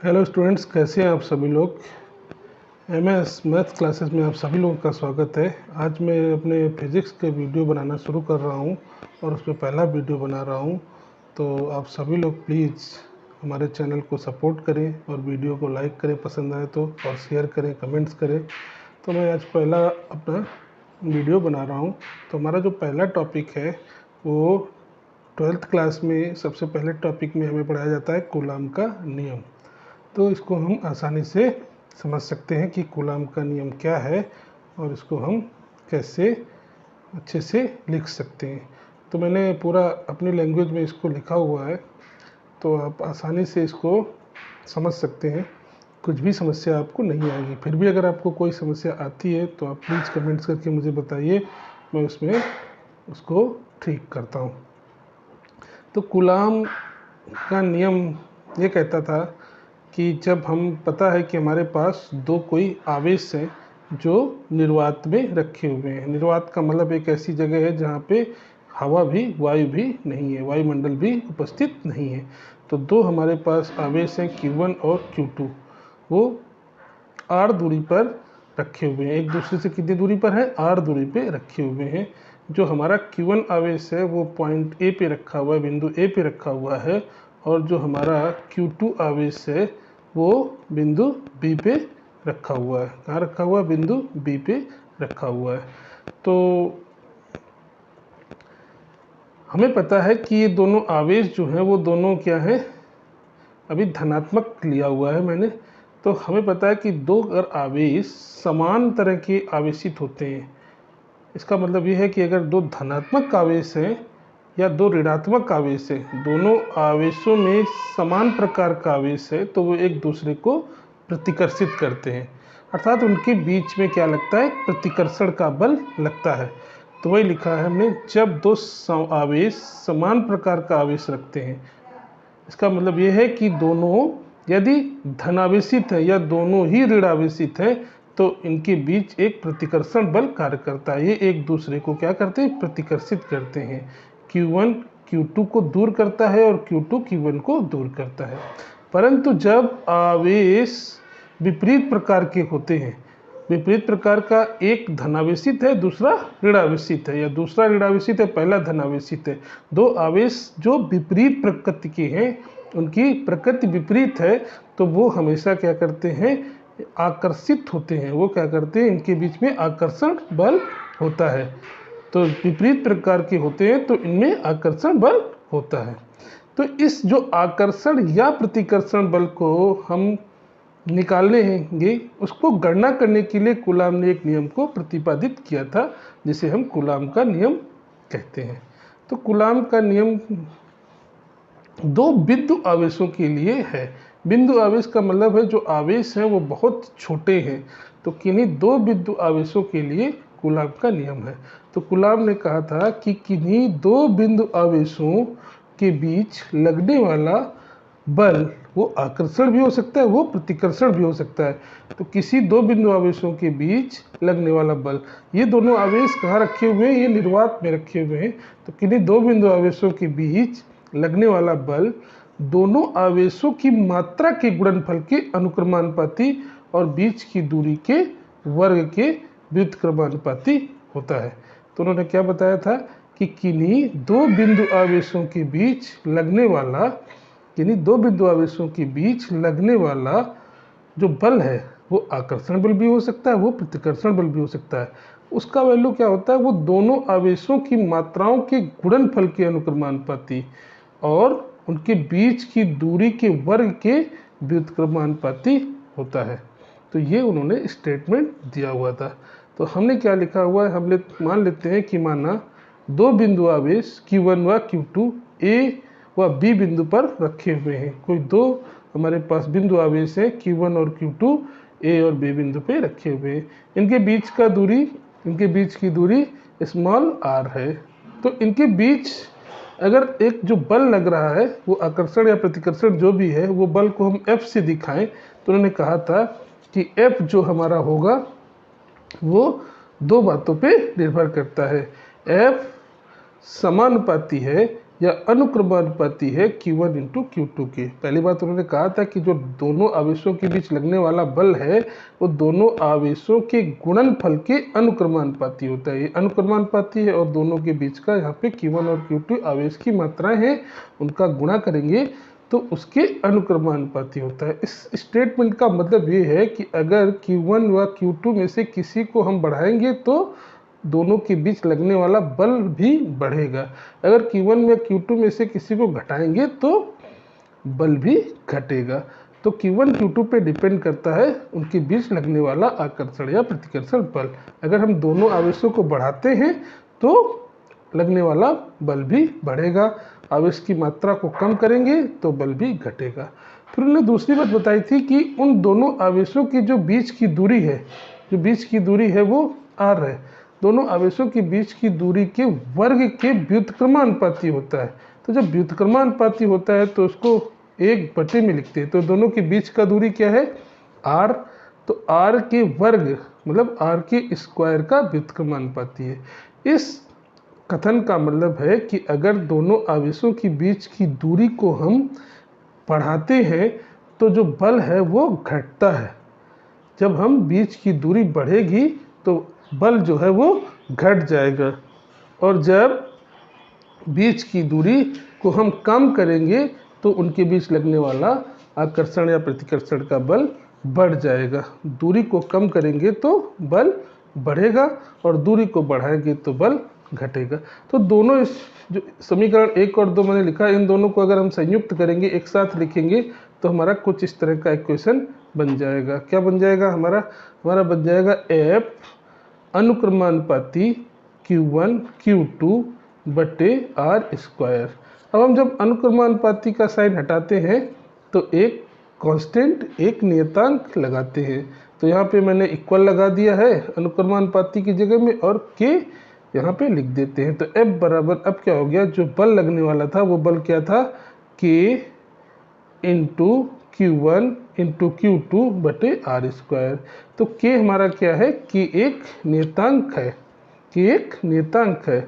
Hello students, कैसे हैं आप सभी लोग। एमएस मैथ क्लासेस में आप सभी लोगों का स्वागत है। आज मैं अपने फिज़िक्स के वीडियो बनाना शुरू कर रहा हूं और उस पर पहला वीडियो बना रहा हूं। तो आप सभी लोग प्लीज़ हमारे चैनल को सपोर्ट करें और वीडियो को लाइक करें पसंद आए तो, और शेयर करें, कमेंट्स करें। तो मैं आज पहला अपना वीडियो बना रहा हूँ। तो हमारा जो पहला टॉपिक है वो 12th क्लास में सबसे पहले टॉपिक में हमें पढ़ाया जाता है कूलाम का नियम। तो इसको हम आसानी से समझ सकते हैं कि कूलाम का नियम क्या है और इसको हम कैसे अच्छे से लिख सकते हैं। तो मैंने पूरा अपनी लैंग्वेज में इसको लिखा हुआ है, तो आप आसानी से इसको समझ सकते हैं। कुछ भी समस्या आपको नहीं आएगी। फिर भी अगर आपको कोई समस्या आती है तो आप प्लीज़ कमेंट्स करके मुझे बताइए, मैं उसमें उसको ठीक करता हूँ। तो कूलाम का नियम ये कहता था कि जब हम पता है कि हमारे पास दो कोई आवेश हैं जो निर्वात में रखे हुए हैं। निर्वात का मतलब एक ऐसी जगह है जहाँ पे हवा भी, वायु भी नहीं है, वायुमंडल भी उपस्थित नहीं है। तो दो हमारे पास आवेश हैं Q1 और Q2, वो r दूरी पर रखे हुए हैं। एक दूसरे से कितनी दूरी पर है? r दूरी पे रखे हुए हैं। जो हमारा Q1 आवेश है वो पॉइंट A पे रखा हुआ है, बिंदु A पे रखा हुआ है, और जो हमारा Q2 आवेश है वो बिंदु B पे रखा हुआ है। कहाँ रखा हुआ है? बिंदु B पे रखा हुआ है। तो हमें पता है कि ये दोनों आवेश जो हैं वो दोनों क्या है, अभी धनात्मक लिया हुआ है मैंने। तो हमें पता है कि दो अगर आवेश समान तरह के आवेशित होते हैं, इसका मतलब ये है कि अगर दो धनात्मक आवेश हैं या दो ऋणात्मक आवेश है, दोनों आवेशों में समान प्रकार का आवेश है, तो वो एक दूसरे को प्रतिकर्षित करते हैं। अर्थात उनके बीच में क्या लगता है? प्रतिकर्षण का बल लगता है। तो वही लिखा है हमने, जब दो आवेश समान प्रकार का आवेश रखते हैं, इसका मतलब ये है कि दोनों यदि धनावेशित है या दोनों ही ऋणावेशित हैं, तो इनके बीच एक प्रतिकर्षण बल कार्य करता है। ये एक दूसरे को क्या करते हैं? प्रतिकर्षित करते हैं। Q1 Q2 को दूर करता है और Q2 Q1 को दूर करता है। परंतु जब आवेश विपरीत प्रकार के होते हैं, विपरीत प्रकार का एक धनावेशित है, दूसरा ऋणावेशित है, या दूसरा ऋणावेशित है, पहला धनावेशित है, दो आवेश जो विपरीत प्रकृति के हैं, उनकी प्रकृति विपरीत है, तो वो हमेशा क्या करते हैं? आकर्षित होते हैं। वो क्या करते हैं? इनके बीच में आकर्षण बल होता है। तो विपरीत प्रकार के होते हैं तो इनमें आकर्षण बल होता है। तो इस जो आकर्षण या प्रतिकर्षण बल को हम निकालने हैं, उसको गणना करने के लिए कूलाम ने एक नियम को प्रतिपादित किया था, जिसे हम कूलाम का नियम कहते हैं। तो कूलाम का नियम दो बिंदु आवेशों के लिए है। बिंदु आवेश का मतलब है जो आवेश हैं वो बहुत छोटे हैं। तो किन्हीं दो बिंदु आवेशों के लिए कूलाम का नियम है। तो कूलाम ने कहा था कि किन्हीं दो बिंदु आवेशों के बीच लगने वाला बल, वो आकर्षण भी हो सकता है, वो प्रतिकर्षण भी हो सकता है। तो किसी दो बिंदु आवेशों के बीच लगने वाला बल, ये दोनों आवेश कहाँ रखे हुए हैं? ये निर्वात में रखे हुए हैं। तो किन्हीं दो बिंदु आवेशों के बीच लगने वाला बल दोनों आवेशों की मात्रा के गुणनफल के अनुक्रमानुपाती और बीच की दूरी के वर्ग के व्युत्क्रमानुपाती होता है। तो उन्होंने क्या बताया था कि किन्हीं दो बिंदु आवेशों के बीच लगने वाला, यानी दो बिंदु आवेशों के बीच लगने वाला जो बल है वो आकर्षण बल भी हो सकता है, वो प्रतिकर्षण बल भी हो सकता है। उसका वैल्यू क्या होता है? वो दोनों आवेशों की मात्राओं के गुणनफल के अनुक्रमानुपाती और उनके बीच की दूरी के वर्ग के व्युत्क्रमानुपाती होता है। तो ये उन्होंने स्टेटमेंट दिया हुआ था। तो हमने क्या लिखा हुआ है? हम मान लेते हैं कि माना दो बिंदु आवेश Q1 व Q2 A व B बिंदु पर रखे हुए हैं। कोई दो हमारे पास बिंदु आवेश हैं Q1 और Q2 A और B बिंदु पे रखे हुए हैं। इनके बीच की दूरी स्मॉल r है। तो इनके बीच अगर एक जो बल लग रहा है, वो आकर्षण या प्रतिकर्षण जो भी है, वो बल को हम F से दिखाएं, तो उन्होंने कहा था कि F जो हमारा होगा वो दो बातों पे निर्भर करता है। F समानुपाती है या अनुक्रमानुपाती है Q1 इंटू Q2 के। पहली बात उन्होंने कहा था कि जो दोनों आवेशों के बीच लगने वाला बल है वो दोनों आवेशों के गुणनफल के अनुक्रमानुपाती होता है। ये अनुक्रमानुपाती है और दोनों के बीच का यहाँ पे Q1 और Q2 आवेश की मात्राएं हैं, उनका गुणा करेंगे तो उसके अनुक्रमानुपाती होता है। इस स्टेटमेंट का मतलब ये है कि अगर Q1 व Q2 में से किसी को हम बढ़ाएंगे तो दोनों के बीच लगने वाला बल भी बढ़ेगा। अगर Q1 या Q2 में से किसी को घटाएंगे तो बल भी घटेगा। तो Q1 Q2 पे डिपेंड करता है उनके बीच लगने वाला आकर्षण या प्रतिकर्षण बल। अगर हम दोनों आवेशों को बढ़ाते हैं तो लगने वाला बल भी बढ़ेगा, आवेश की मात्रा को कम करेंगे तो बल भी घटेगा। फिर उन्होंने दूसरी बात बताई थी कि उन दोनों आवेशों की जो बीच की दूरी है, जो बीच की दूरी है वो r है। दोनों आवेशों के बीच की दूरी के वर्ग के व्युत्क्रमानुपाती होता है। तो जब व्युत्क्रमानुपाती होता है तो उसको 1/, में लिखते हैं। तो दोनों के बीच का दूरी क्या है, r। तो r के वर्ग मतलब r के स्क्वायर का व्युत्क्रमानुपाती है। इस कथन का मतलब है कि अगर दोनों आवेशों के बीच की दूरी को हम बढ़ाते हैं तो जो बल है वो घटता है। जब हम बीच की दूरी बढ़ेगी तो बल जो है वो घट जाएगा, और जब बीच की दूरी को हम कम करेंगे तो उनके बीच लगने वाला आकर्षण या प्रतिकर्षण का बल बढ़ जाएगा। दूरी को कम करेंगे तो बल बढ़ेगा और दूरी को बढ़ाएंगे तो बल घटेगा। तो दोनों इस जो समीकरण 1 और 2 मैंने लिखा, इन दोनों को अगर हम संयुक्त करेंगे, एक साथ लिखेंगे तो हमारा कुछ इस तरह का इक्वेशन बन जाएगा। क्या बन जाएगा हमारा बन जाएगा F अनुक्रमानुपाती Q1 Q2 बटे r²। अब हम जब अनुक्रमानुपाती का साइन हटाते हैं तो एक कांस्टेंट, एक नियतांक लगाते हैं। तो यहाँ पे मैंने इक्वल लगा दिया है अनुक्रमानुपाती की जगह में, और k यहाँ पे लिख देते हैं। तो F बराबर अब क्या हो गया, जो बल लगने वाला था वो बल क्या था, K into Q1 into Q2 बटे r²। तो K हमारा क्या है, K एक नियतांक है, K एक नियतांक है।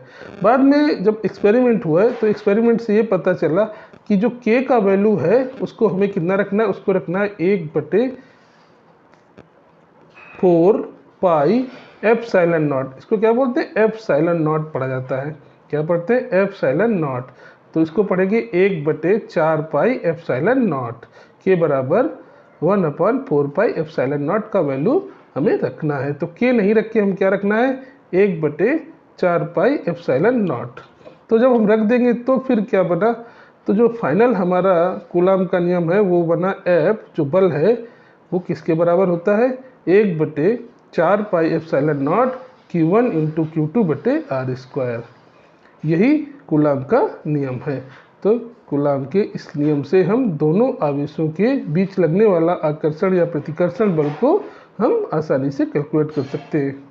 बाद में जब एक्सपेरिमेंट हुआ है तो एक्सपेरिमेंट से ये पता चला कि जो K का वैल्यू है उसको हमें कितना रखना है, उसको रखना है 1/4 पाई एप्सिलॉन नॉट। इसको क्या बोलते हैं, एप्सिलॉन नॉट पढ़ा जाता है। क्या पढ़ते हैं, एप्सिलॉन नॉट। तो इसको पढ़ेंगे 1/4 पाई एप्सिलॉन नॉट के बराबर 1/4 पाई एप्सिलॉन नॉट का वैल्यू हमें रखना है। तो के नहीं रख के हम क्या रखना है, 1/4 पाई एप्सिलॉन नॉट। तो जब हम रख देंगे तो फिर क्या बना, तो जो फाइनल हमारा कूलाम का नियम है वो बना, एफ जो बल है वो किसके बराबर होता है, 1/4 pi epsilon naught Q1 into Q2 बटे r²। यही कूलाम का नियम है। तो कूलाम के इस नियम से हम दोनों आवेशों के बीच लगने वाला आकर्षण या प्रतिकर्षण बल को हम आसानी से कैलकुलेट कर सकते हैं।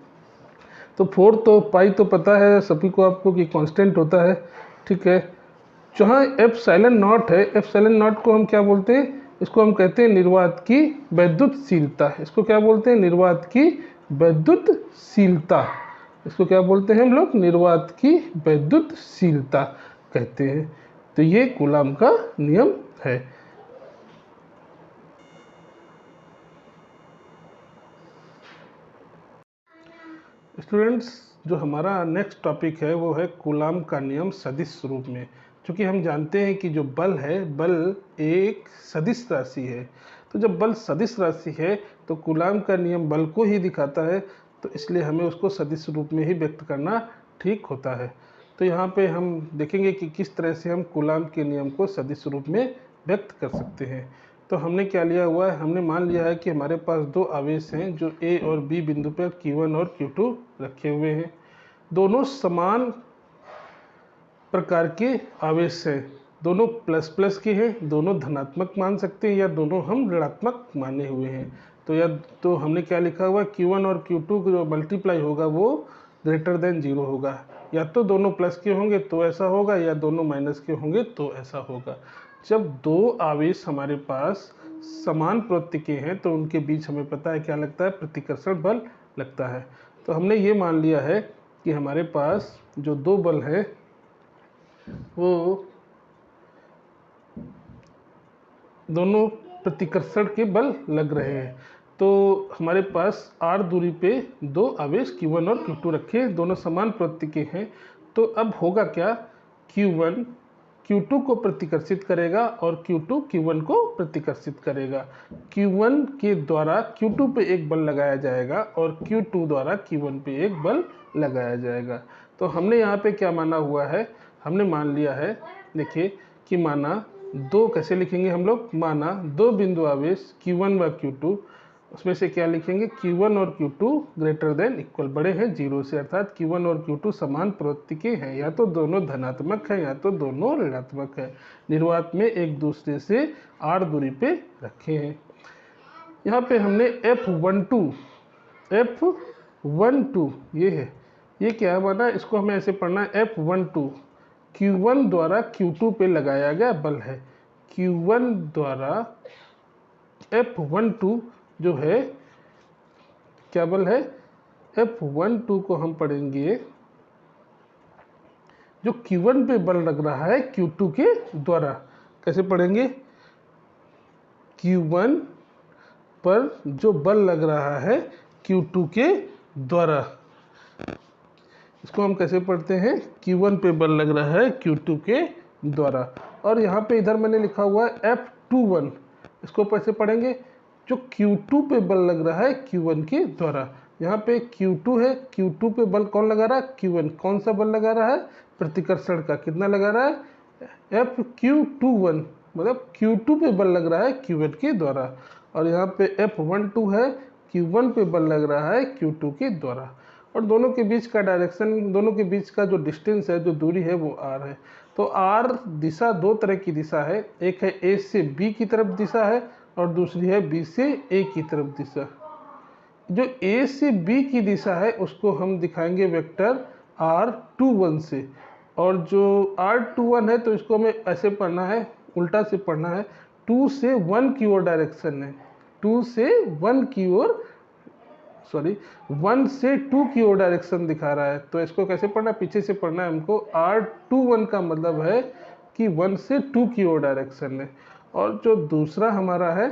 तो 4 तो पाई तो पता है सभी को आपको कि कांस्टेंट होता है, ठीक है। जहाँ एप्सिलॉन नॉट है, एप्सिलॉन नॉट को हम क्या बोलते हैं, इसको हम कहते हैं निर्वात की वैद्युतशीलता। इसको क्या बोलते हैं, निर्वात की वैद्युतशीलता। इसको क्या बोलते हैं हम लोग, निर्वात की वैद्युतशीलता कहते हैं। तो ये कूलाम का नियम है। स्टूडेंट्स, जो हमारा नेक्स्ट टॉपिक है वो है कूलाम का नियम सदिश रूप में। क्योंकि हम जानते हैं कि जो बल है, बल एक सदिश राशि है। तो जब बल सदिश राशि है तो कूलाम का नियम बल को ही दिखाता है, तो इसलिए हमें उसको सदिश रूप में ही व्यक्त करना ठीक होता है। तो यहाँ पे हम देखेंगे कि किस तरह से हम कूलाम के नियम को सदिश रूप में व्यक्त कर सकते हैं। तो हमने क्या लिया हुआ है, हमने मान लिया है कि हमारे पास दो आवेश हैं जो A और B बिंदु पर Q1 और Q2 रखे हुए हैं। दोनों समान प्रकार के आवेश हैं, दोनों प्लस प्लस के हैं, दोनों धनात्मक मान सकते हैं या दोनों हम ऋणात्मक माने हुए हैं। तो या तो हमने क्या लिखा हुआ, Q1 और Q2 जो मल्टीप्लाई होगा वो ग्रेटर देन 0 होगा। या तो दोनों प्लस के होंगे तो ऐसा होगा, या दोनों माइनस के होंगे तो ऐसा होगा। जब दो आवेश हमारे पास समान प्रवृत्ति के हैं तो उनके बीच हमें पता है क्या लगता है, प्रतिकर्षण बल लगता है। तो हमने ये मान लिया है कि हमारे पास जो दो बल हैं वो दोनों प्रतिकर्षण के बल लग रहे हैं। तो हमारे पास r दूरी पे दो आवेश Q1 और Q2 रखे हैं, दोनों समान प्रवृत्ति के हैं। तो अब होगा क्या, Q1 Q2 को प्रतिकर्षित करेगा और Q2 Q1 को प्रतिकर्षित करेगा। Q1 के द्वारा Q2 पे एक बल लगाया जाएगा और Q2 द्वारा Q1 पे एक बल लगाया जाएगा। तो हमने यहाँ पे क्या माना हुआ है, हमने मान लिया है, देखिए कि माना दो, कैसे लिखेंगे हम लोग, माना दो बिंदु आवेश Q1 व Q2, उसमें से क्या लिखेंगे, Q1 और Q2 ग्रेटर देन इक्वल, बड़े हैं 0 से, अर्थात Q1 और Q2 समान प्रवृत्ति के हैं, या तो दोनों धनात्मक है या तो दोनों ऋणात्मक है। निर्वात में एक दूसरे से r दूरी पे रखे हैं। यहाँ पे हमने F12 ये है, ये क्या माना, इसको हमें ऐसे पढ़ना है, F12 Q1 द्वारा Q2 पे लगाया गया बल है। Q1 द्वारा F12 जो है क्या बल है, F12 को हम पढ़ेंगे जो Q1 पे बल लग रहा है Q2 के द्वारा। कैसे पढ़ेंगे, Q1 पर जो बल लग रहा है Q2 के द्वारा, इसको हम कैसे पढ़ते हैं, Q1 पे बल लग रहा है Q2 के द्वारा। और यहाँ पे इधर मैंने लिखा हुआ है F21, इसको कैसे पढ़ेंगे, जो Q2 पे बल लग रहा है Q1 के द्वारा। यहाँ पे Q2 है, Q2 पे बल कौन लगा रहा है, Q1। कौन सा बल लगा रहा है, प्रतिकर्षण का, कितना लगा रहा है, FQ21, मतलब Q2 पे बल लग रहा है Q1 के द्वारा। और यहाँ पे F12 है, Q1 पे बल लग रहा है Q2 के द्वारा। और दोनों के बीच का डायरेक्शन, दोनों के बीच का जो डिस्टेंस है, जो दूरी है, वो r है। तो r दिशा दो तरह की दिशा है, एक है a से b की तरफ दिशा है और दूसरी है b से a की तरफ दिशा। जो a से b की दिशा है उसको हम दिखाएंगे वेक्टर r21 से, और जो r21 है तो इसको हमें ऐसे पढ़ना है, उल्टा से पढ़ना है, 2 से 1 की ओर डायरेक्शन है, 2 से 1 की ओर, सॉरी 1 से 2 की ओर डायरेक्शन दिखा रहा है। तो इसको कैसे पढ़ना है, पीछे से पढ़ना है हमको। R21 का मतलब है कि 1 से 2 की ओर डायरेक्शन है। और जो दूसरा हमारा है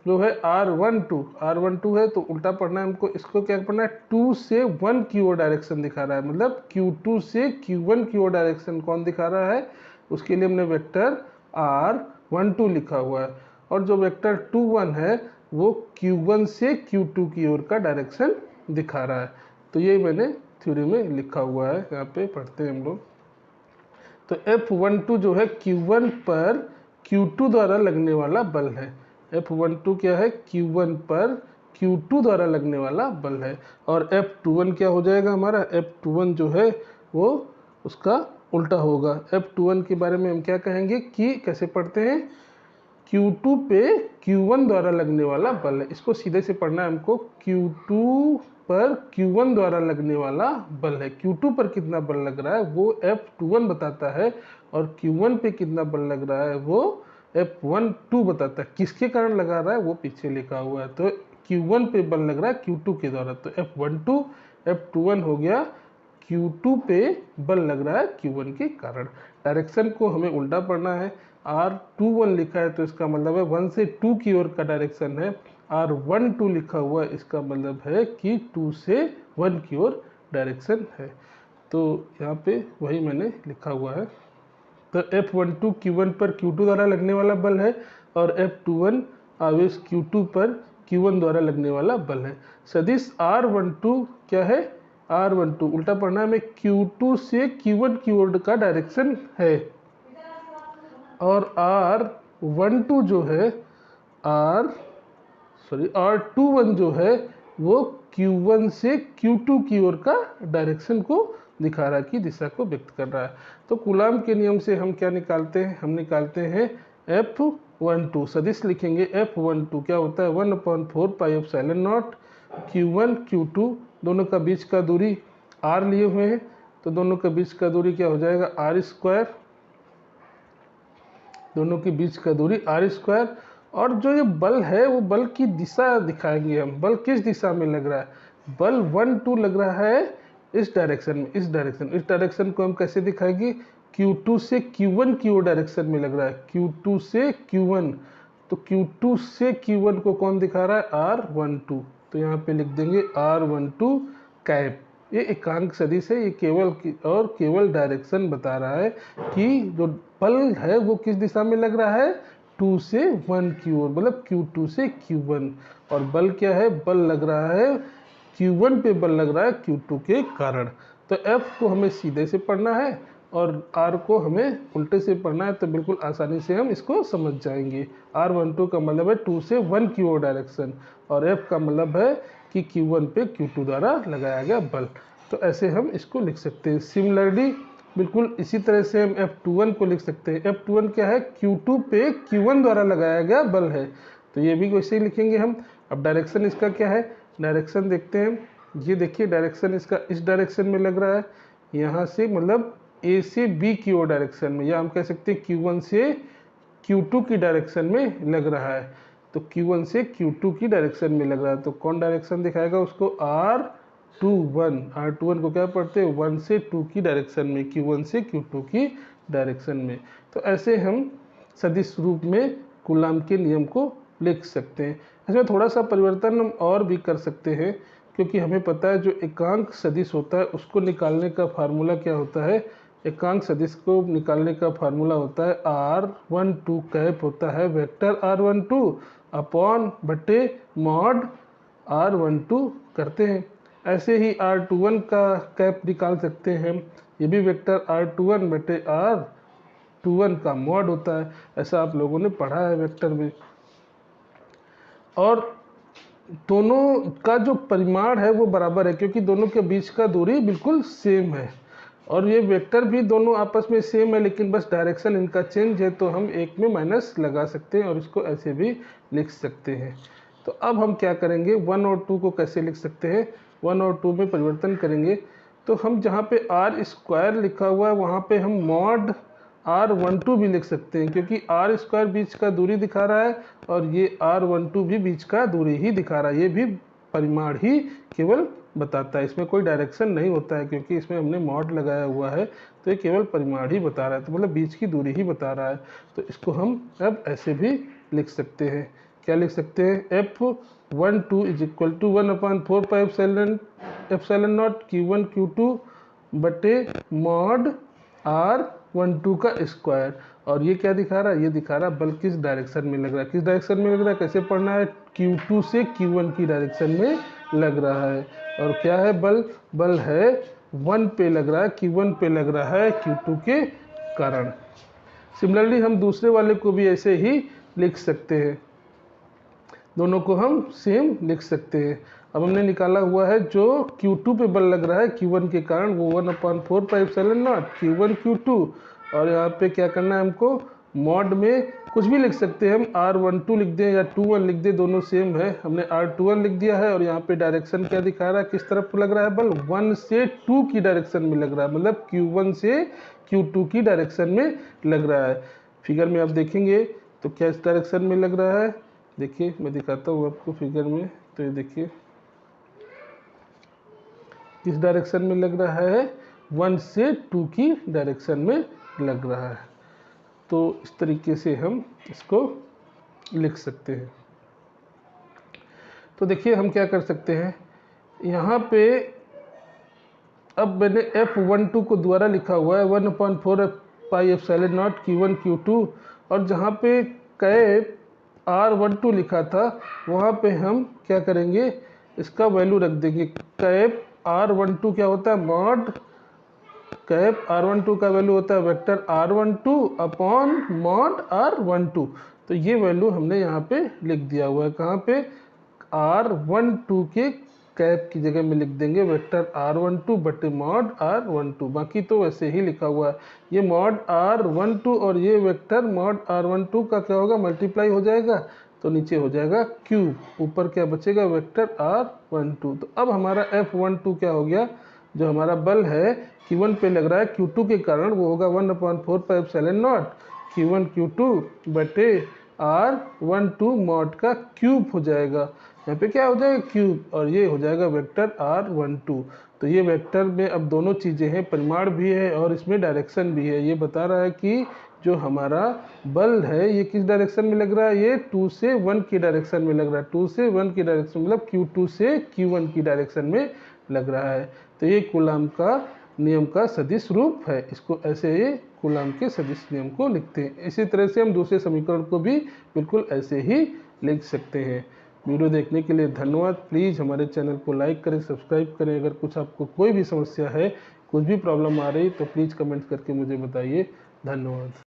जो है R12 है, तो उल्टा पढ़ना है हमको, इसको क्या पढ़ना है, 2 से 1 की ओर डायरेक्शन दिखा रहा है, मतलब Q2 से Q1 की ओर डायरेक्शन कौन दिखा रहा है, उसके लिए हमने वेक्टर R12 लिखा हुआ है। और जो वेक्टर 21 है वो Q1 से Q2 की ओर का डायरेक्शन दिखा रहा है। तो ये मैंने थ्योरी में लिखा हुआ है, यहाँ पे पढ़ते हैं हम लोग। तो F12 जो है Q1 पर Q2 द्वारा लगने वाला बल है। F12 क्या है, Q1 पर Q2 द्वारा लगने वाला बल है। और F21 क्या हो जाएगा हमारा, F21 जो है वो उसका उल्टा होगा। F21 के बारे में हम क्या कहेंगे कि कैसे पढ़ते हैं, Q2 पे Q1 द्वारा लगने वाला बल है। इसको सीधे से पढ़ना है हमको, Q2 पर Q1 द्वारा लगने वाला बल है। Q2 पर कितना बल लग रहा है वो F21 बताता है, और Q1 पे कितना बल लग रहा है वो F12 बताता है। किसके कारण लगा रहा है वो पीछे लिखा हुआ है। तो Q1 पे बल लग रहा है Q2 के द्वारा, तो F12 F21 हो गया, Q2 पे बल लग रहा है Q1 के कारण। डायरेक्शन को हमें उल्टा पढ़ना है, R21 लिखा है तो इसका मतलब है 1 से 2 की ओर का डायरेक्शन है, R12 लिखा हुआ है इसका मतलब है कि 2 से 1 की ओर डायरेक्शन है। तो यहाँ पे वही मैंने लिखा हुआ है। तो F12 Q1 पर Q2 द्वारा लगने वाला बल है, और F21 आवेश Q2 पर Q1 द्वारा लगने वाला बल है। सदिश R12 क्या है, R12 उल्टा पढ़ना है हमें, Q2 से Q1 की ओर का डायरेक्शन है। और R12 जो है, R21 जो है वो Q1 से Q2 की ओर का डायरेक्शन को दिखा रहा है, कि दिशा को व्यक्त कर रहा है। तो कूलाम के नियम से हम क्या निकालते हैं, हम निकालते हैं F12, सदिश लिखेंगे F12 क्या होता है, 1/4 pi epsilon naught Q1 Q2, दोनों का बीच का दूरी R लिए हुए हैं, तो दोनों के बीच का दूरी क्या हो जाएगा, R², दोनों के बीच का दूरी R²। और जो ये बल है वो बल की दिशा दिखाएंगे हम, बल किस दिशा में लग रहा है, बल 1 2 लग रहा है इस डायरेक्शन में, इस डायरेक्शन को हम कैसे दिखाएंगे, Q2 से Q1 की ओर डायरेक्शन में लग रहा है, Q2 से Q1, तो Q2 से Q1 को कौन दिखा रहा है, R12, तो यहाँ पे लिख देंगे R12 कैप। ये एकांक सदिश है, ये केवल डायरेक्शन बता रहा है कि जो बल है वो किस दिशा में लग रहा है, 2 से 1 की ओर, मतलब Q2 से Q1। और बल क्या है, बल लग रहा है Q1 पे, बल लग रहा है Q2 के कारण। तो F को हमें सीधे से पढ़ना है और R को हमें उल्टे से पढ़ना है, तो बिल्कुल आसानी से हम इसको समझ जाएंगे। R12 का मतलब है 2 से 1 की ओर डायरेक्शन, और F का मतलब है कि Q1 पे Q2 द्वारा लगाया गया बल। तो ऐसे हम इसको लिख सकते हैं। सिमिलरली बिल्कुल इसी तरह से हम F21 को लिख सकते हैं। F21 क्या है, Q2 पे Q1 द्वारा लगाया गया बल है, तो ये भी वैसे ही लिखेंगे हम। अब डायरेक्शन इसका क्या है, डायरेक्शन देखते हैं। ये देखिए डायरेक्शन इसका इस डायरेक्शन में लग रहा है, यहाँ से मतलब A से B की ओर डायरेक्शन में, या हम कह सकते हैं Q1 से Q2 की डायरेक्शन में लग रहा है। तो Q1 से Q2 की डायरेक्शन में लग रहा है, तो कौन डायरेक्शन दिखाएगा उसको, R21 को क्या पढ़ते हैं, 1 से 2 की डायरेक्शन में, Q1 से Q2 की डायरेक्शन में। तो ऐसे हम सदिश रूप में कूलाम के नियम को लिख सकते हैं। इसमें थोड़ा सा परिवर्तन हम और भी कर सकते हैं, क्योंकि हमें पता है जो एकांक सदिश होता है उसको निकालने का फार्मूला क्या होता है, एकांक सदिश को निकालने का फार्मूला होता है R12 कैप होता है वेक्टर R12 अपॉन बटे मॉड R12 करते हैं। ऐसे ही R21 का कैप निकाल सकते हैं, ये भी वेक्टर R21 बटे R21 का मॉड होता है, ऐसा आप लोगों ने पढ़ा है वेक्टर में। और दोनों का जो परिमाण है वो बराबर है, क्योंकि दोनों के बीच का दूरी बिल्कुल सेम है, और ये वेक्टर भी दोनों आपस में सेम है, लेकिन बस डायरेक्शन इनका चेंज है, तो हम एक में माइनस लगा सकते हैं और इसको ऐसे भी लिख सकते हैं। तो अब हम क्या करेंगे, 1 और 2 को कैसे लिख सकते हैं, 1 और 2 में परिवर्तन करेंगे, तो हम जहाँ पे R² लिखा हुआ है वहाँ पे हम मॉड R12 भी लिख सकते हैं, क्योंकि R² बीच का दूरी दिखा रहा है और ये R12 भी बीच का दूरी ही दिखा रहा है, ये भी परिमाण ही केवल बताता है, इसमें कोई डायरेक्शन नहीं होता है, क्योंकि इसमें हमने मॉड लगाया हुआ है, तो ये केवल परिमाण ही बता रहा है, तो मतलब बीच की दूरी ही बता रहा है। तो इसको हम अब ऐसे भी लिख सकते हैं, क्या लिख सकते हैं, F12 is equal to 1/4 pi epsilon naught Q1 Q2 बटे मॉड R12 का स्क्वायर। और ये क्या दिखा रहा है, ये दिखा रहा है बल किस डायरेक्शन में लग रहा है, किस डायरेक्शन में लग रहा है, कैसे पढ़ना है, Q2 से Q1 की डायरेक्शन में लग रहा है। और क्या है बल, बल है 1 पे लग रहा है, Q1 पे लग रहा है Q2 के कारण। सिमिलरली हम दूसरे वाले को भी ऐसे ही लिख सकते हैं, दोनों को हम सेम लिख सकते हैं। अब हमने निकाला हुआ है जो Q2 पे बल लग रहा है Q1 के कारण, वो 1/4 pi epsilon naught Q1 Q2, और यहाँ पे क्या करना है हमको, मॉड में कुछ भी लिख सकते हैं हम, R12 लिख दें या 21 लिख दें, दोनों सेम है, हमने R21 लिख दिया है। और यहाँ पे डायरेक्शन क्या दिखा रहा है, किस तरफ लग रहा है बल, 1 से 2 की डायरेक्शन में लग रहा है, मतलब Q1 से Q2 की डायरेक्शन में लग रहा है। फिगर में आप देखेंगे तो क्या इस डायरेक्शन में लग रहा है, देखिए मैं दिखाता हूँ आपको फिगर में, तो ये देखिए किस डायरेक्शन में लग रहा है, 1 से 2 की डायरेक्शन में लग रहा है। तो इस तरीके से हम इसको लिख सकते हैं। तो देखिए हम क्या कर सकते हैं, यहाँ पे अब मैंने F12 को द्वारा लिखा हुआ है 1/4 pi epsilon naught Q1 Q2, और जहाँ पे कैप R12 लिखा था वहाँ पे हम क्या करेंगे, इसका वैल्यू रख देंगे। कैप R12 क्या होता है, मॉड कैप R12 का वैल्यू होता है vector R12 upon mod R12, तो ये वैल्यू हमने यहाँ पे लिख दिया हुआ है, कहाँ पे, R12 के कैप की जगह में लिख देंगे वेक्टर R12 बटे मॉड R12, बाकी तो वैसे ही लिखा हुआ है। ये मॉड R12 और ये वेक्टर मॉड R12 का क्या होगा, मल्टीप्लाई हो जाएगा, तो नीचे हो जाएगा क्यूब, ऊपर क्या बचेगा, वेक्टर R12। तो अब हमारा F12 क्या हो गया, जो हमारा बल है Q1 पे लग रहा है Q2 के कारण, वो होगा 1/4 pi epsilon naught Q1 Q2 बटे R12 मॉड का क्यूब हो जाएगा, यहाँ पे क्या हो जाएगा क्यूब, और ये हो जाएगा वेक्टर R12। तो ये वेक्टर में अब दोनों चीज़ें हैं, परिमाण भी है और इसमें डायरेक्शन भी है। ये बता रहा है कि जो हमारा बल है ये किस डायरेक्शन में लग रहा है, ये 2 से 1 की डायरेक्शन में लग रहा है। 2 से 1 की डायरेक्शन मतलब Q2 से Q1 की डायरेक्शन में लग रहा है। तो ये कूलाम का नियम का सदिश रूप है। इसको ऐसे ये कूलाम के सदिश नियम को लिखते हैं। इसी तरह से हम दूसरे समीकरण को भी बिल्कुल ऐसे ही लिख सकते हैं। वीडियो देखने के लिए धन्यवाद। प्लीज़ हमारे चैनल को लाइक करें, सब्सक्राइब करें। अगर कुछ आपको कोई भी समस्या है, कुछ भी प्रॉब्लम आ रही तो प्लीज़ कमेंट करके मुझे बताइए। धन्यवाद।